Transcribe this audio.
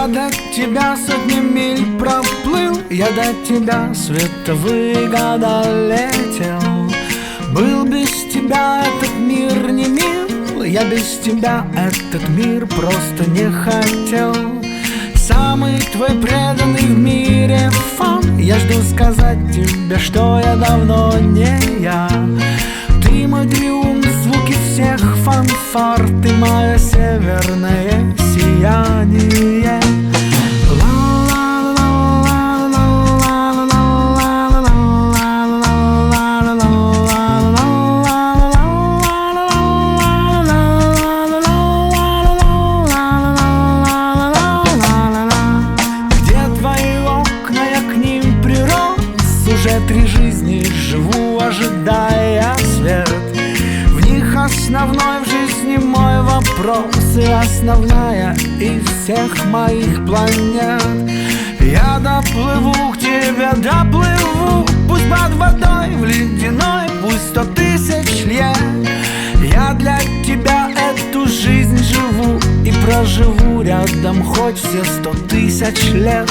До тебя сотни миль проплыл, я до тебя световые года летел. Был без тебя этот мир не мил, я без тебя этот мир просто не хотел. Самый твой преданный в мире фан, я жду сказать тебе, что я давно не я. Ты мой триумф, звуки всех фанфар, ты мое северное сияние. Уже 3 жизни живу, ожидая свет. В них основной в жизни мой вопрос, и основная из всех моих планет. Я доплыву к тебе, доплыву, пусть под водой в ледяной, пусть 100 тысяч лет. Я для тебя эту жизнь живу и проживу рядом хоть все 100 тысяч лет.